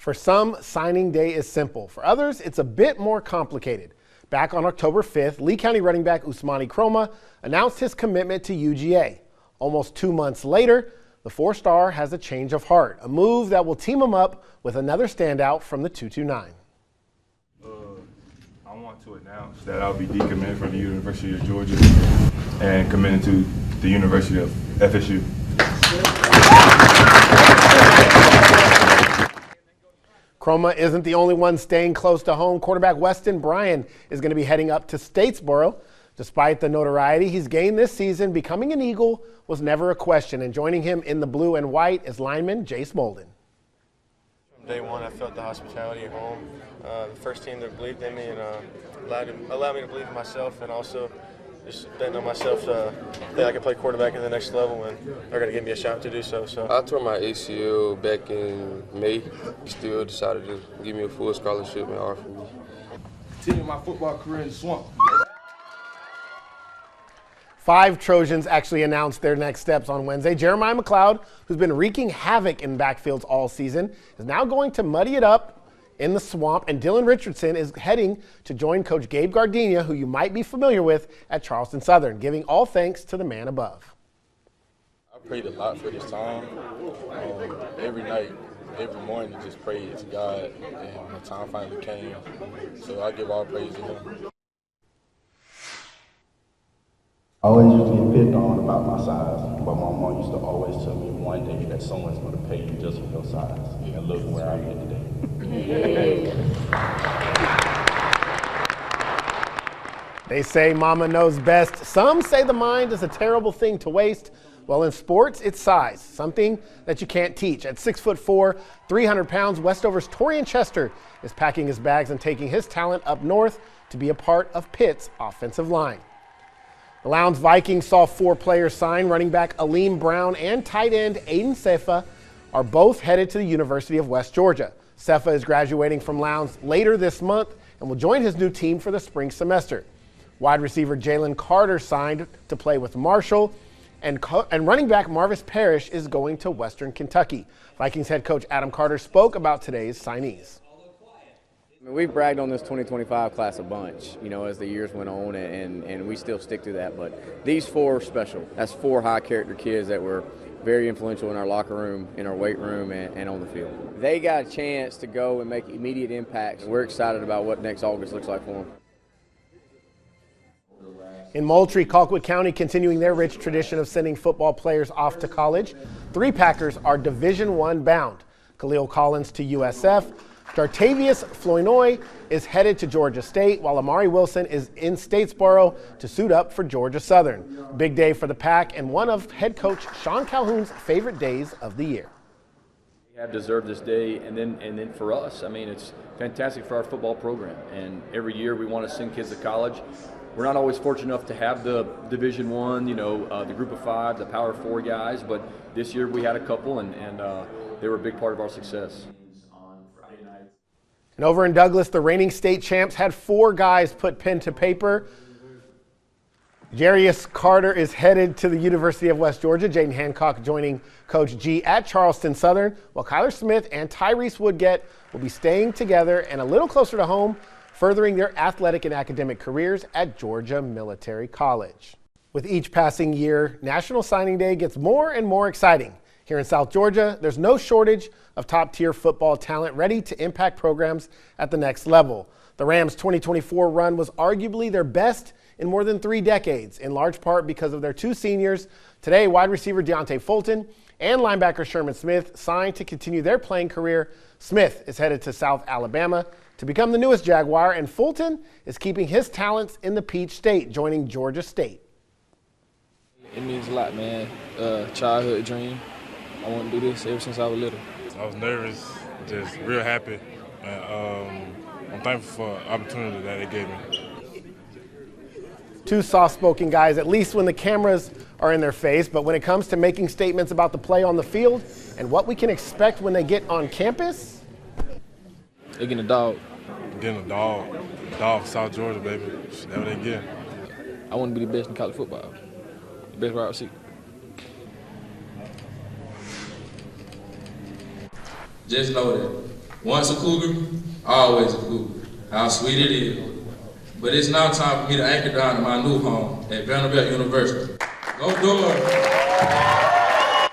For some, signing day is simple. For others, it's a bit more complicated. Back on October 5th, Lee County running back Ousmane Kroma announced his commitment to UGA. Almost 2 months later, the four-star has a change of heart, a move that will team him up with another standout from the 229. I want to announce that I'll be decommitting from the University of Georgia and committing to the University of FSU. Kroma isn't the only one staying close to home. Quarterback Weston Bryan is going to be heading up to Statesboro. Despite the notoriety he's gained this season, becoming an Eagle was never a question, and joining him in the blue and white is lineman Jace Molden. From day one, I felt the hospitality at home. The first team that believed in me and allowed me to believe in myself, and also just betting on myself that I could play quarterback in the next level, and they're going to give me a shot to do so. I tore my ACL back in May. Still decided to give me a full scholarship and offer me. Continuing my football career in the swamp. 5 Trojans actually announced their next steps on Wednesday. Jeremiah McLeod, who's been wreaking havoc in backfields all season, is now going to muddy it up in the swamp, and Dylan Richardson is heading to join Coach Gabe Gardenia, who you might be familiar with at Charleston Southern, giving all thanks to the man above. I prayed a lot for this time. Every night, every morning, just prayed to God, and the time finally came. So I give all praise to Him. I always used to get picked on about my size, but my mom used to always tell me one day that someone's going to pay you just for your size. And look where I'm at today. They say mama knows best. Some say the mind is a terrible thing to waste. Well, in sports, it's size, something that you can't teach. At 6'4", 300 pounds, Westover's Torian Chester is packing his bags and taking his talent up north to be a part of Pitt's offensive line. The Lowndes Vikings saw 4 players sign. Running back Aleem Brown and tight end Aiden Sefa are both headed to the University of West Georgia. Sefa is graduating from Lowndes later this month and will join his new team for the spring semester. Wide receiver Jalen Carter signed to play with Marshall, and running back Marvis Parrish is going to Western Kentucky. Vikings head coach Adam Carter spoke about today's signees. We've bragged on this 2025 class a bunch, as the years went on, and we still stick to that. But these 4 are special. That's 4 high-character kids that were very influential in our locker room, in our weight room, and on the field. They got a chance to go and make immediate impacts. We're excited about what next August looks like for them. In Moultrie, Colquitt County continuing their rich tradition of sending football players off to college. 3 Packers are Division I bound. Khalil Collins to USF. Dartavius Flournoy is headed to Georgia State, while Amari Wilson is in Statesboro to suit up for Georgia Southern. Big day for the Pack and one of head coach Sean Calhoun's favorite days of the year. We have deserved this day, and then for us, it's fantastic for our football program. And every year we want to send kids to college. We're not always fortunate enough to have the Division I, the Group of 5, the Power 4 guys, but this year we had a couple, and they were a big part of our success. And over in Douglas, the reigning state champs had 4 guys put pen to paper. Jarius Carter is headed to the University of West Georgia. Jaden Hancock joining Coach G at Charleston Southern, while Kyler Smith and Tyrese Woodgett will be staying together and a little closer to home, furthering their athletic and academic careers at Georgia Military College. With each passing year, National Signing Day gets more and more exciting. Here in South Georgia, there's no shortage of top-tier football talent ready to impact programs at the next level. The Rams' 2024 run was arguably their best in more than 3 decades, in large part because of their 2 seniors. Today, wide receiver Deontay Fulton and linebacker Sherman Smith signed to continue their playing career. Smith is headed to South Alabama to become the newest Jaguar, and Fulton is keeping his talents in the Peach State, joining Georgia State. It means a lot, man. Childhood dream. I want to do this ever since I was little. I was nervous, just real happy, and I'm thankful for the opportunity that it gave me. 2 soft-spoken guys, at least when the cameras are in their face, but when it comes to making statements about the play on the field and what we can expect when they get on campus. They're getting a dog. Getting a dog. Dog for South Georgia, baby. That's what they get. I want to be the best in college football. The best wide receiver. Just know that Once a Cougar, always a Cougar. How sweet it is. But it's now time for me to anchor down to my new home at Vanderbilt University. Go Doors!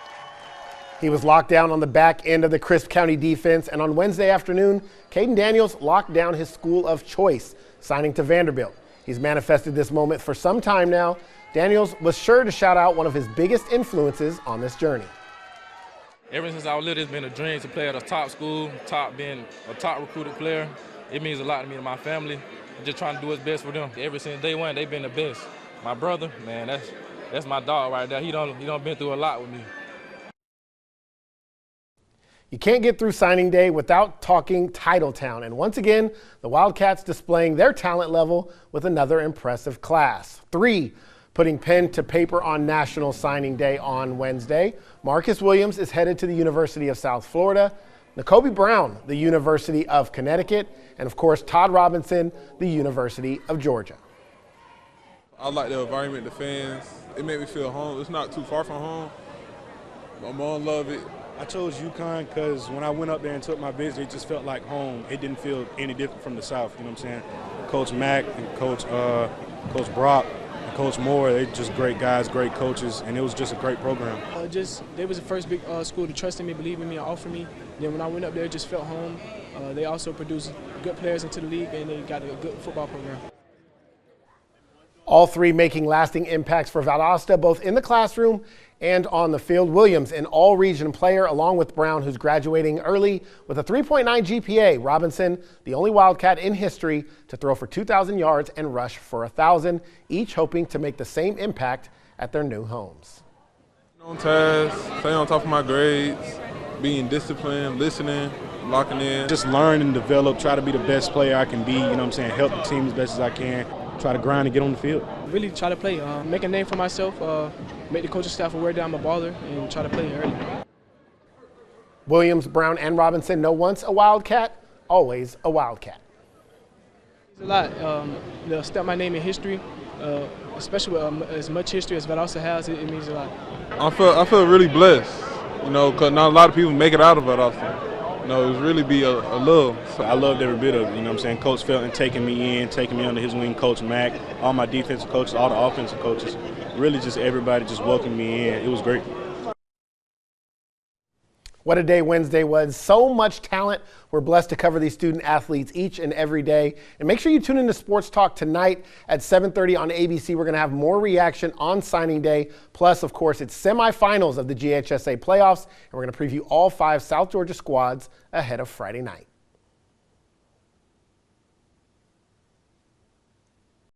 He was locked down on the back end of the Crisp County defense, and on Wednesday afternoon, Caden Daniels locked down his school of choice, signing to Vanderbilt. He's manifested this moment for some time now. Daniels was sure to shout out one of his biggest influences on this journey. Ever since I was little, it's been a dream to play at a top school, being a top recruited player. It means a lot to me and my family. I'm just trying to do what's best for them. Ever since day one, they've been the best. My brother, man, that's my dog right there. He done been through a lot with me. You can't get through signing day without talking Titletown. And once again, the Wildcats displaying their talent level with another impressive class. 3 putting pen to paper on National Signing Day on Wednesday. Marcus Williams is headed to the University of South Florida. Nakobe Brown, the University of Connecticut. And of course, Todd Robinson, the University of Georgia. I like the environment, the fans. It made me feel home. It's not too far from home. My mom loved it. I chose UConn because when I went up there and took my visit, it just felt like home. It didn't feel any different from the South, you know what I'm saying? Coach Mack and Coach Brock and Coach Moore, they're just great guys, great coaches, and it was just a great program. They was the first big school to trust in me, believe in me, and offer me. Then when I went up there, it just felt home. They also produced good players into the league, and they got a good football program. All 3 making lasting impacts for Valdosta, both in the classroom and on the field. Williams, an all-region player, along with Brown, who's graduating early with a 3.9 GPA. Robinson, the only Wildcat in history to throw for 2,000 yards and rush for 1,000, each hoping to make the same impact at their new homes. On task, stay on top of my grades, being disciplined, listening, locking in. Just learn and develop, try to be the best player I can be, you know what I'm saying, help the team as best as I can. Try to grind and get on the field. Really try to play, make a name for myself, make the coaching staff aware that I'm a baller, and try to play early. Williams, Brown, and Robinson know once a Wildcat, always a Wildcat. It's a lot. To step my name in history, especially with as much history as Valdosta has, it means a lot. I feel really blessed, you know, because not a lot of people make it out of Valdosta. You know, it was really be a love. So I loved every bit of it, you know what I'm saying? Coach Felton taking me under his wing, Coach Mack, all my defensive coaches, all the offensive coaches, really just everybody just welcomed me in. It was great. What a day Wednesday was. So much talent. We're blessed to cover these student athletes each and every day. And make sure you tune into Sports Talk tonight at 7:30 on ABC. We're going to have more reaction on signing day. Plus, of course, it's semifinals of the GHSA playoffs. And we're going to preview all 5 South Georgia squads ahead of Friday night.